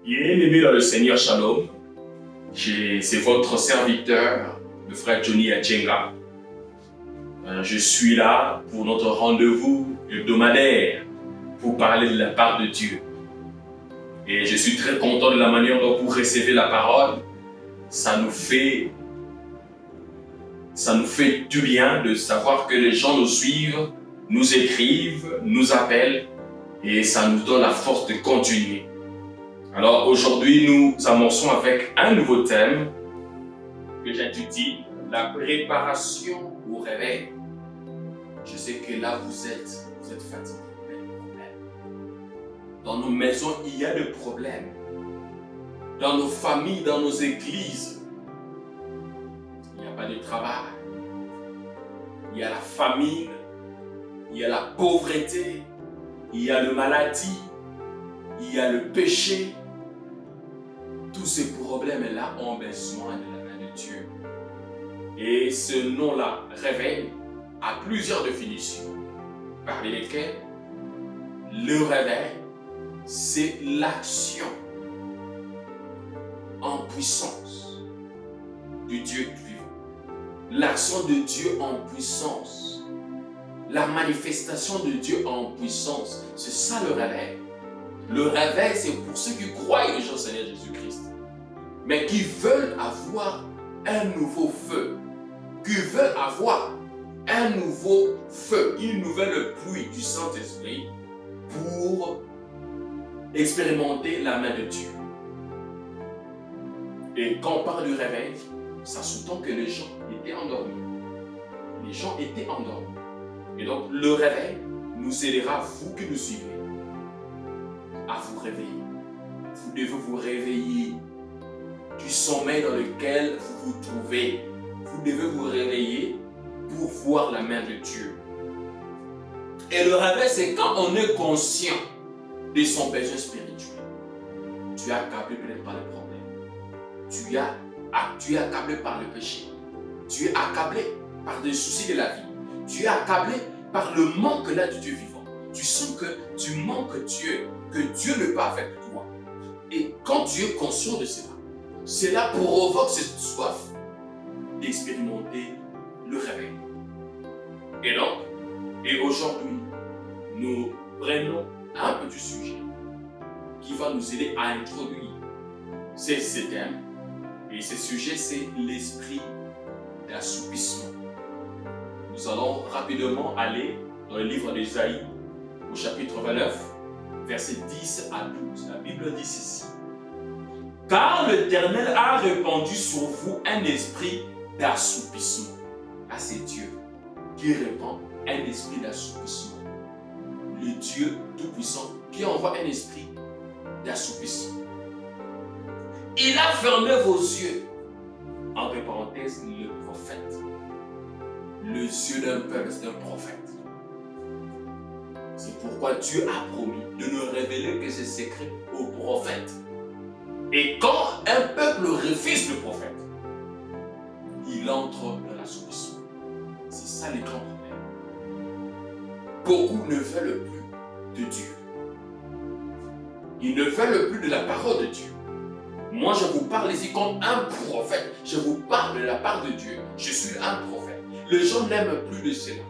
Bien-aimé dans le Seigneur, Shalom. C'est votre serviteur, le frère Johnny Achenga. Je suis là pour notre rendez-vous hebdomadaire pour parler de la part de Dieu. Et je suis très content de la manière dont vous recevez la parole. Ça nous fait du bien de savoir que les gens nous suivent, nous écrivent, nous appellent et ça nous donne la force de continuer. Alors aujourd'hui, nous amorçons avec un nouveau thème que j'intitule « La préparation au réveil ». Je sais que là, vous êtes fatigués. Dans nos maisons, il y a des problèmes. Dans nos familles, dans nos églises, il n'y a pas de travail. Il y a la famine, il y a la pauvreté, il y a la maladie, il y a le péché. Tous ces problèmes-là ont besoin de la main de Dieu. Et ce nom-là, réveil, a plusieurs définitions, parmi lesquelles le réveil, c'est l'action en puissance du Dieu vivant. L'action de Dieu en puissance. La manifestation de Dieu en puissance. C'est ça le réveil. Le réveil, c'est pour ceux qui croient au Seigneur Jésus-Christ, mais qui veulent avoir un nouveau feu, qui veulent avoir un nouveau feu, une nouvelle pluie du Saint-Esprit pour expérimenter la main de Dieu. Et quand on parle du réveil, ça sous-entend que les gens étaient endormis. Les gens étaient endormis. Et donc le réveil nous aidera, vous qui nous suivez, à vous réveiller. Vous devez vous réveiller du sommeil dans lequel vous vous trouvez. Vous devez vous réveiller pour voir la main de Dieu. Et le réveil, c'est quand on est conscient de son besoin spirituel. Tu es accablé peut-être par le problème. Tu es accablé par le péché. Tu es accablé par des soucis de la vie. Tu es accablé par le manque là du Dieu vivant. Tu sens que tu manques Dieu, que Dieu n'est pas avec toi. Et quand tu es conscient de cela provoque cette soif d'expérimenter le réveil. Et aujourd'hui, nous prenons un petit sujet qui va nous aider à introduire ces thèmes. Et ce sujet, c'est l'esprit d'assoupissement. Nous allons rapidement aller dans le livre d'Ésaïe, au chapitre 29, versets 10 à 12. La Bible dit ceci. « Car l'Éternel a répandu sur vous un esprit d'assoupissement. » Ah, c'est Dieu qui répand un esprit d'assoupissement. Le Dieu Tout-Puissant qui envoie un esprit d'assoupissement. Il a fermé vos yeux. Entre parenthèses, le prophète. Les yeux d'un peuple, c'est un prophète. C'est pourquoi Dieu a promis de ne révéler que ses secrets aux prophètes. Et quand un peuple refuse le prophète, il entre dans l'assoupissement. C'est ça le grand problème. Beaucoup ne veulent plus de Dieu. Ils ne veulent plus de la parole de Dieu. Moi, je vous parle ici comme un prophète. Je vous parle de la part de Dieu. Je suis un prophète. Les gens n'aiment plus de cela.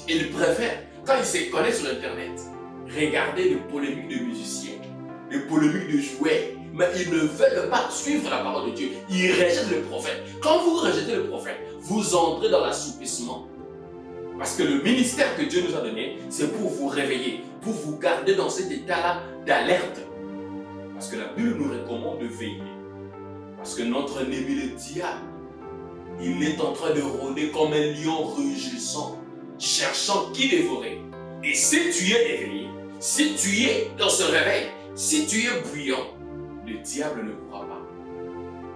Ils préfèrent, quand ils se connaissent sur Internet, regarder des polémiques de musiciens, des polémiques de jouets, mais ils ne veulent pas suivre la parole de Dieu. Ils rejettent le prophète. Quand vous rejetez le prophète, vous entrez dans l'assoupissement. Parce que le ministère que Dieu nous a donné, c'est pour vous réveiller, pour vous garder dans cet état-là d'alerte. Parce que la Bible nous recommande de veiller. Parce que notre ennemi, le diable, il est en train de rôder comme un lion rugissant, cherchant qui dévorer. Et si tu es éveillé, si tu es dans ce réveil, si tu es bruyant, le diable ne pourra pas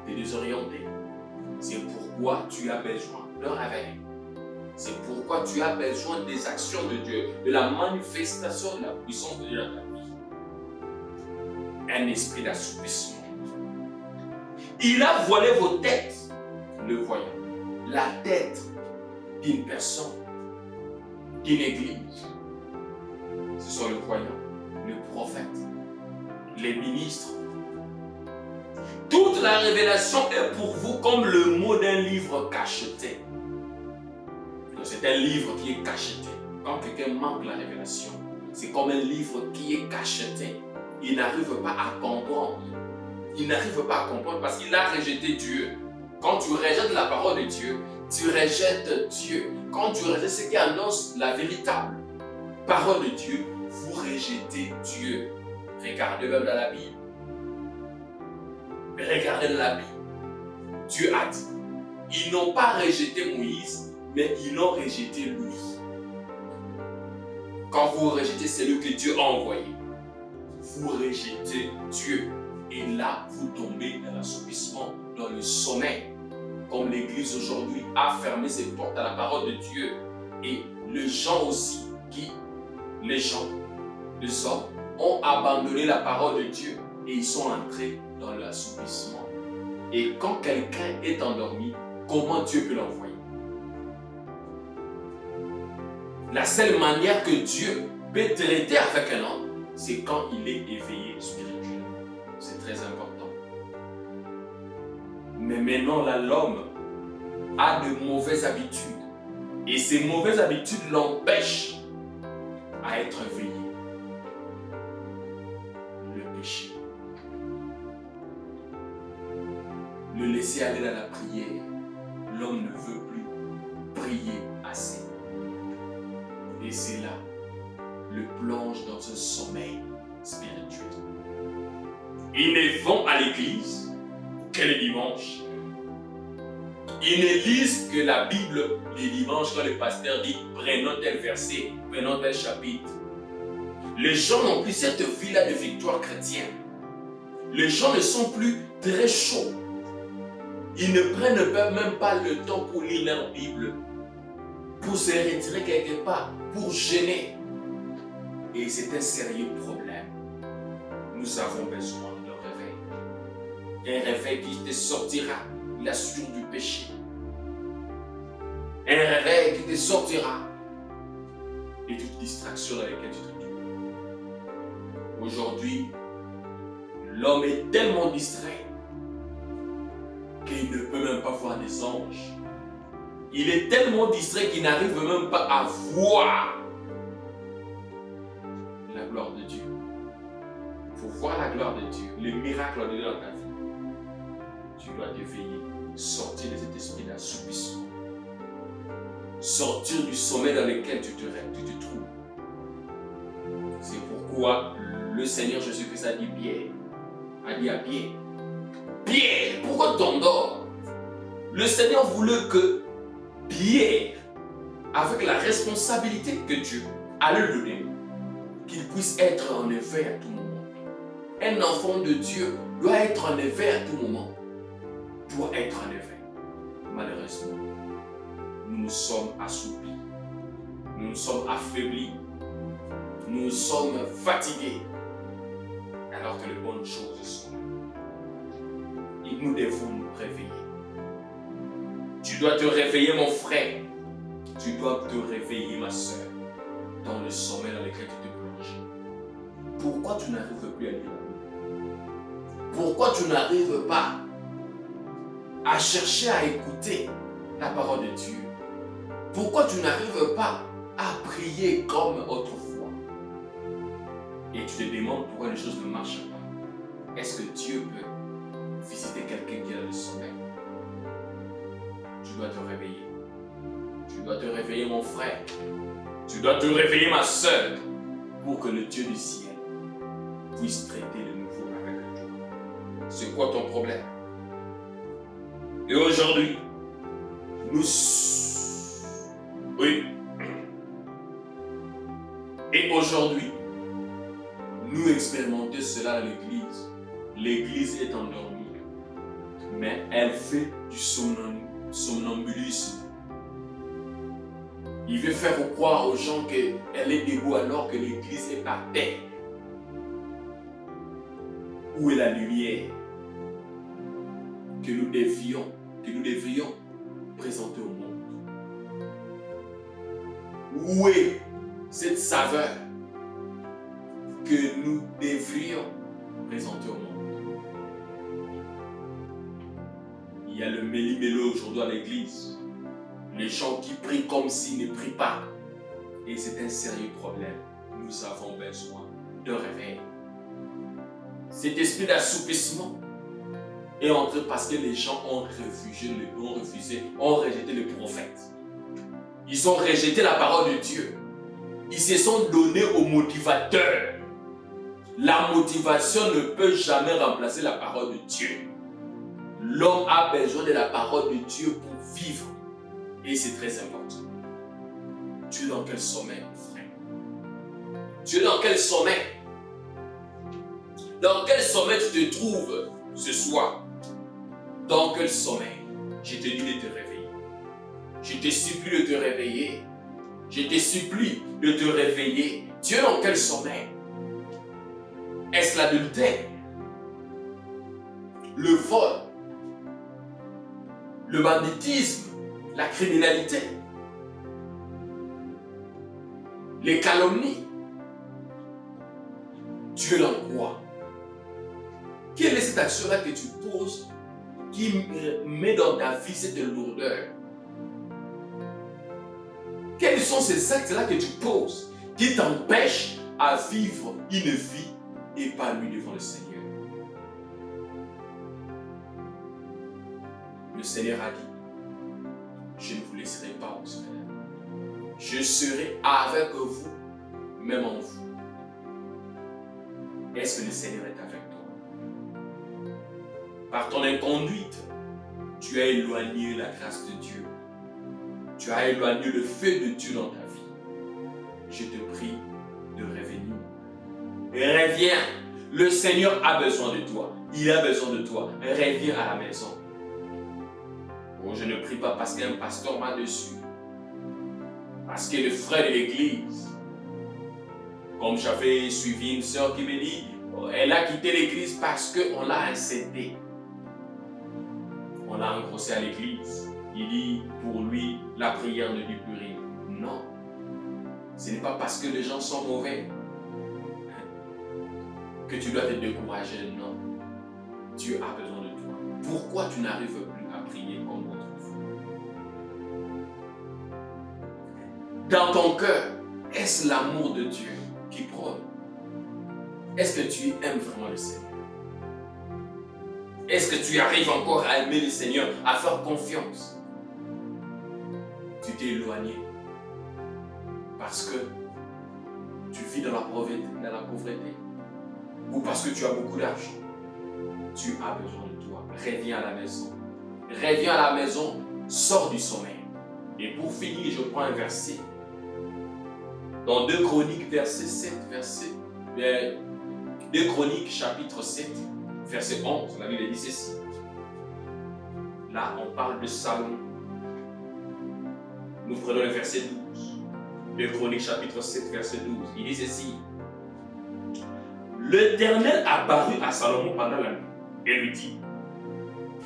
te désorienter. C'est pourquoi tu as besoin d'un réveil. C'est pourquoi tu as besoin des actions de Dieu, de la manifestation de la puissance de Dieu dans ta vie. Un esprit d'assoupissement. Il a voilé vos têtes, le voyant. La tête d'une personne, d'une église, ce sont le voyant, le prophète. les ministres. Toute la révélation est pour vous comme le mot d'un livre cacheté. Donc c'est un livre qui est cacheté. Quand quelqu'un manque la révélation, c'est comme un livre qui est cacheté. Il n'arrive pas à comprendre. Il n'arrive pas à comprendre parce qu'il a rejeté Dieu. Quand tu rejettes la parole de Dieu, tu rejettes Dieu. Quand tu rejettes ce qui annonce la véritable parole de Dieu, vous rejetez Dieu. Regardez même dans la Bible. Regardez dans la Bible. Dieu a dit, ils n'ont pas rejeté Moïse, mais ils l'ont rejeté lui. Quand vous rejetez celui que Dieu a envoyé, vous rejetez Dieu. Et là, vous tombez dans l'assoupissement, dans le sommeil. Comme l'Église aujourd'hui a fermé ses portes à la parole de Dieu. Et les gens aussi, les hommes, ont abandonné la parole de Dieu et ils sont entrés dans l'assoupissement. Et quand quelqu'un est endormi, comment Dieu peut l'envoyer? La seule manière que Dieu peut traiter avec un homme, c'est quand il est éveillé spirituellement. C'est très important. Mais maintenant, là, l'homme a de mauvaises habitudes. Et ces mauvaises habitudes l'empêchent à être éveillé. Le péché. Le laisser aller dans la prière. L'homme ne veut plus prier assez. Et c'est là, le plonge dans un sommeil spirituel. Ils ne vont à l'église que le dimanche. Ils ne lisent que la Bible les dimanches quand le pasteur dit prenons tel verset, prenons tel chapitre. Les gens n'ont plus cette vie-là de victoire chrétienne. Les gens ne sont plus très chauds. Ils ne prennent même pas le temps pour lire leur Bible, pour se retirer quelque part, pour jeûner. Et c'est un sérieux problème. Nous avons besoin d'un réveil. Un réveil qui te sortira de la sueur du péché. Un réveil qui te sortira de toute distraction dans laquelle tu te trouves. Aujourd'hui, l'homme est tellement distrait qu'il ne peut même pas voir des anges. Il est tellement distrait qu'il n'arrive même pas à voir la gloire de Dieu. Pour voir la gloire de Dieu, le miracle de Dieu dans ta vie, tu dois t'éveiller, sortir de cet esprit d'assoupissement, sortir du sommeil dans lequel tu te trouves. C'est pourquoi le Seigneur Jésus-Christ a dit à Pierre, Pierre, pourquoi t'endors? Le Seigneur voulait que Pierre, avec la responsabilité que Dieu allait lui donner, qu'il puisse être en éveil à tout moment. Un enfant de Dieu doit être en éveil à tout moment. Doit être en éveil. Malheureusement, nous nous sommes assoupis. Nous nous sommes affaiblis. Nous sommes fatigués. Alors que les bonnes choses sont là. Et nous devons nous réveiller. Tu dois te réveiller, mon frère. Tu dois te réveiller, ma soeur, dans le sommeil dans lequel tu te plonges. Pourquoi tu n'arrives plus à lire? Pourquoi tu n'arrives pas à chercher à écouter la parole de Dieu? Pourquoi tu n'arrives pas à prier comme autrefois? Et tu te demandes pourquoi les choses ne marchent pas. Est-ce que Dieu peut visiter quelqu'un qui a le sommeil? Tu dois te réveiller. Tu dois te réveiller, mon frère. Tu dois te réveiller, ma soeur, pour que le Dieu du ciel puisse traiter de nouveau avec toi. C'est quoi ton problème? Et aujourd'hui, nous expérimentons cela à l'église. L'église est endormie, mais elle fait du somnambulisme. Il veut faire croire aux gens qu'elle est debout alors que l'église est par terre. Où est la lumière que nous devrions présenter au monde? Où est cette saveur que nous devrions présenter au monde. Il y a le méli-mélo aujourd'hui à l'église. Les gens qui prient comme s'ils ne prient pas. Et c'est un sérieux problème. Nous avons besoin de réveil. Cet esprit d'assoupissement est entré parce que les gens ont rejeté le prophète. Ils ont rejeté la parole de Dieu. Ils se sont donnés au motivateur. La motivation ne peut jamais remplacer la parole de Dieu. L'homme a besoin de la parole de Dieu pour vivre. Et c'est très important. Tu es dans quel sommeil, mon frère? Tu es dans quel sommeil? Dans quel sommeil tu te trouves ce soir? Dans quel sommeil? Je te dis de te réveiller. Je te supplie de te réveiller. Je te supplie de te réveiller. Tu es dans quel sommeil? Est-ce l'adultère? Le vol? Le banditisme? La criminalité? Les calomnies? Tu es dans quoi? Quelle est cette action-là que tu poses qui met dans ta vie cette lourdeur? Quels sont ces actes-là que tu poses qui t'empêchent à vivre une vie épanouie devant le Seigneur? Le Seigneur a dit, je ne vous laisserai pas orphelins. Je serai avec vous, même en vous. Est-ce que le Seigneur est avec toi? Par ton inconduite, tu as éloigné la grâce de Dieu. Tu as éloigné le feu de Dieu dans ta vie. Je te prie de revenir. Reviens. Le Seigneur a besoin de toi. Il a besoin de toi. Reviens à la maison. Oh, je ne prie pas parce qu'un pasteur m'a dessus. Parce que le frère de l'église, comme j'avais suivi une soeur qui me dit, elle a quitté l'église parce qu'on l'a incédé. On l'a engrossé à l'église. Il dit, pour lui, la prière ne dit plus rien. Non. Ce n'est pas parce que les gens sont mauvais que tu dois te décourager. Non. Dieu a besoin de toi. Pourquoi tu n'arrives plus à prier comme autrefois? Dans ton cœur, est-ce l'amour de Dieu qui prône? Est-ce que tu aimes vraiment le Seigneur? Est-ce que tu arrives encore à aimer le Seigneur, à faire confiance? Tu t'es éloigné parce que tu vis dans la pauvreté ou parce que tu as beaucoup d'argent. Tu as besoin de toi. Reviens à la maison. Reviens à la maison. Sors du sommeil. Et pour finir, je prends un verset. Dans 2 Chroniques, verset 2 Chroniques, chapitre 7, verset 11, la Bible dit ceci. Là, on parle de Salomon. Nous prenons le verset 12. 2 Chroniques, chapitre 7, verset 12. Il dit ceci. L'Éternel apparut à Salomon pendant la nuit et lui dit,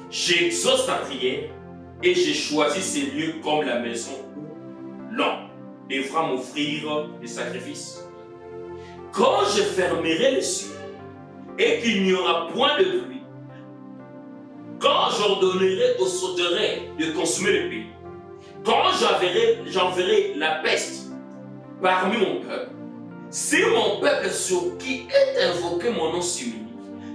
j'exauce ta prière et j'ai choisi ces lieux comme la maison où l'homme devra m'offrir des sacrifices. Quand je fermerai les cieux et qu'il n'y aura point de pluie, quand j'ordonnerai aux sauterelles de consumer le pays, quand j'enverrai la peste parmi mon peuple, si mon peuple sur qui est invoqué mon nom s'humilie,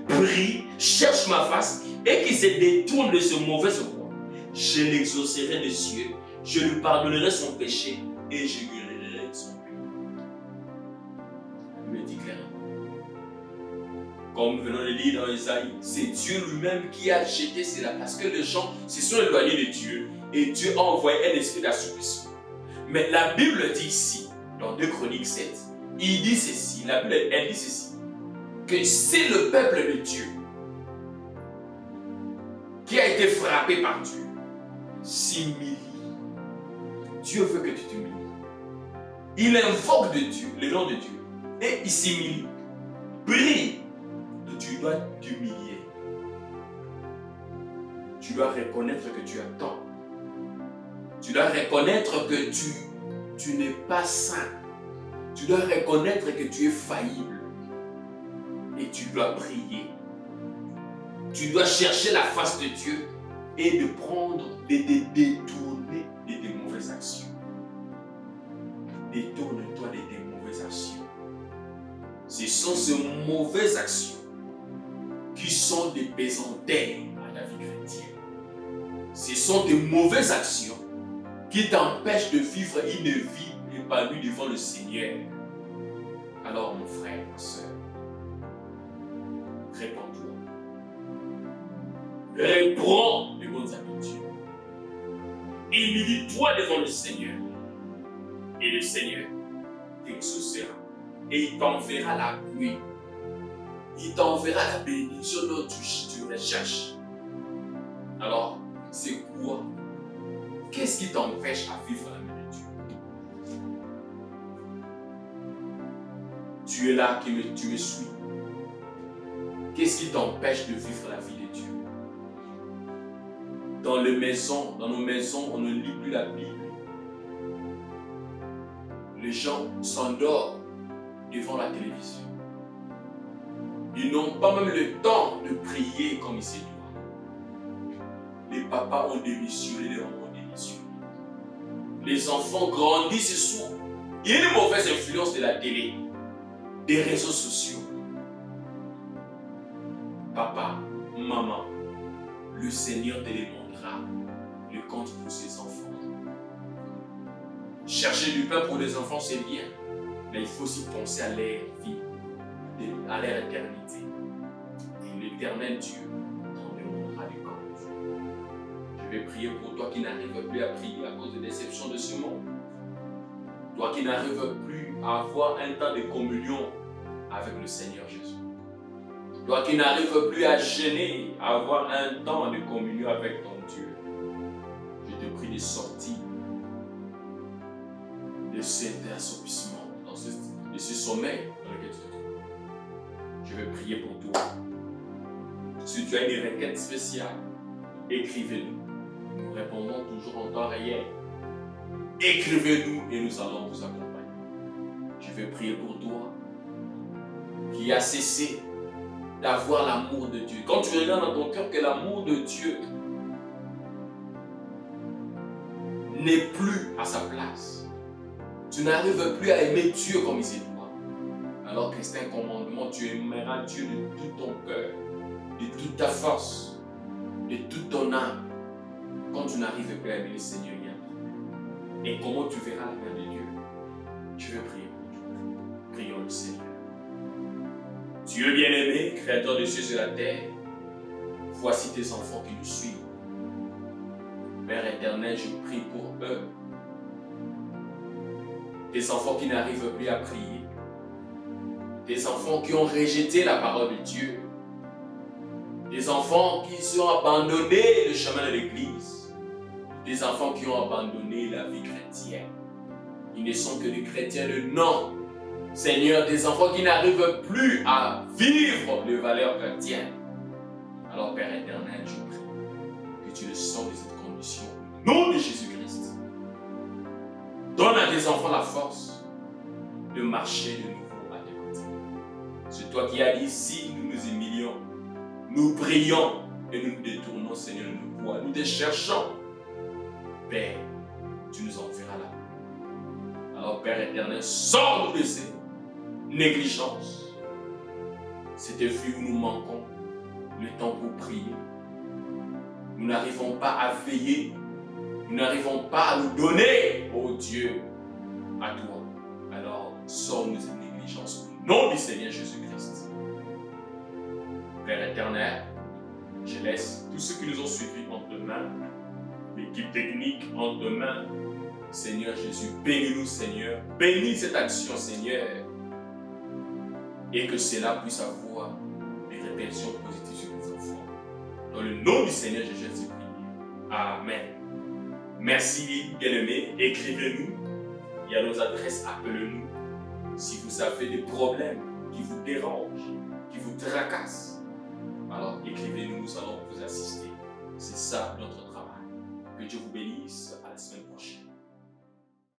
prie, cherche ma face et qui se détourne de ce mauvais voie, je l'exaucerai des cieux, je lui pardonnerai son péché et je guérirai son pays. Il me dit clairement. Comme nous venons de lire dans Isaïe, c'est Dieu lui-même qui a jeté cela parce que les gens se sont éloignés de Dieu et Dieu a envoyé un esprit d'assouplissement. Mais la Bible dit ici, dans 2 Chroniques 7, il dit ceci, la Bible elle dit ceci, que c'est le peuple de Dieu qui a été frappé par Dieu s'humilie. Dieu veut que tu t'humilies. Il invoque de Dieu, le nom de Dieu, et il s'humilie. Prie. Tu dois t'humilier. Tu dois reconnaître que tu as tort. Tu dois reconnaître que tu n'es pas saint. Tu dois reconnaître que tu es faillible. Et tu dois prier. Tu dois chercher la face de Dieu et de détourner de tes mauvaises actions. Détourne-toi de tes mauvaises actions. Ce sont ces mauvaises actions qui sont des pesanteurs à la vie chrétienne. Ce sont des mauvaises actions qui t'empêchent de vivre une vie épanouie devant le Seigneur. Alors mon frère, ma soeur, réponds-toi. Reprends les bonnes habitudes. Humilie-toi devant le Seigneur. Et le Seigneur t'exaucera. Et il t'enverra la pluie. Il t'enverra la bénédiction dont tu recherches. Alors, c'est quoi? Qu'est-ce qui t'empêche à vivre la main de Dieu? Tu es là, tu me suis. Qu'est-ce qui t'empêche de vivre la vie de Dieu? Dans nos maisons, on ne lit plus la Bible. Les gens s'endorment devant la télévision. Ils n'ont pas même le temps de prier comme il se doit. Les papas ont démissionné, les mamans ont démissionné. Les enfants grandissent sous. Il y a une mauvaise influence de la télé, des réseaux sociaux. Papa, maman, le Seigneur te demandera le compte pour ses enfants. Chercher du pain pour les enfants, c'est bien, mais il faut aussi penser à leur vie, à leur éternité. Et l'éternel Dieu t'en demandera des comptes. Je vais prier pour toi qui n'arrive plus à prier à cause de déception de ce monde. Toi qui n'arrives plus à avoir un temps de communion avec le Seigneur Jésus. Toi qui n'arrives plus à jeûner, à avoir un temps de communion avec ton Dieu. Je te prie de sortir de cet assoupissement, de ce sommeil dans lequel tu te trouves. Je vais prier pour toi. Si tu as une requête spéciale, écrivez-nous. Nous répondons toujours en temps réel. Écrivez-nous et nous allons vous accompagner. Je vais prier pour toi qui a cessé d'avoir l'amour de Dieu. Quand tu regardes dans ton cœur que l'amour de Dieu n'est plus à sa place, tu n'arrives plus à aimer Dieu comme il se doit. Alors que c'est un commandement, tu aimeras Dieu de tout ton cœur, de toute ta force, de toute ton âme. Quand tu n'arrives plus à aimer le Seigneur, il y a un problème. Et comment tu verras la main de Dieu? Je vais prier pour toi. Prions le Seigneur. Dieu bien-aimé, créateur des cieux et de la terre, voici tes enfants qui nous suivent. Père éternel, je prie pour eux. Tes enfants qui n'arrivent plus à prier. Tes enfants qui ont rejeté la parole de Dieu. Des enfants qui ont abandonné le chemin de l'Église. Des enfants qui ont abandonné la vie chrétienne. Ils ne sont que des chrétiens de nom. Seigneur, des enfants qui n'arrivent plus à vivre les valeurs chrétiennes. Alors Père éternel, je prie que tu le sors de cette condition. Au nom de Jésus-Christ. Donne à tes enfants la force de marcher de nouveau à tes côtés. C'est toi qui as dit, si nous nous humilions, nous prions et nous nous détournons, Seigneur, de nos voies. Nous te cherchons. Père, tu nous enverras là. Alors Père éternel, sors-nous de ces négligences. Cette vie où nous manquons le temps pour prier. Nous n'arrivons pas à veiller. Nous n'arrivons pas à nous donner, oh Dieu, à toi. Alors, sors-nous de cette négligence au nom du Seigneur Jésus-Christ. Père éternel, je laisse tous ceux qui nous ont suivis entre mains, l'équipe technique entre mains. Seigneur Jésus, bénis-nous, Seigneur. Bénis cette action, Seigneur. Et que cela puisse avoir des répercussions positives sur les enfants. Dans le nom du Seigneur Jésus, amen. Merci, bien-aimés. Écrivez-nous. Il y a nos adresses, appelez-nous. Si vous avez des problèmes qui vous dérangent, qui vous tracassent, alors écrivez-nous, nous allons vous assister. C'est ça notre travail. Que Dieu vous bénisse. À la semaine prochaine.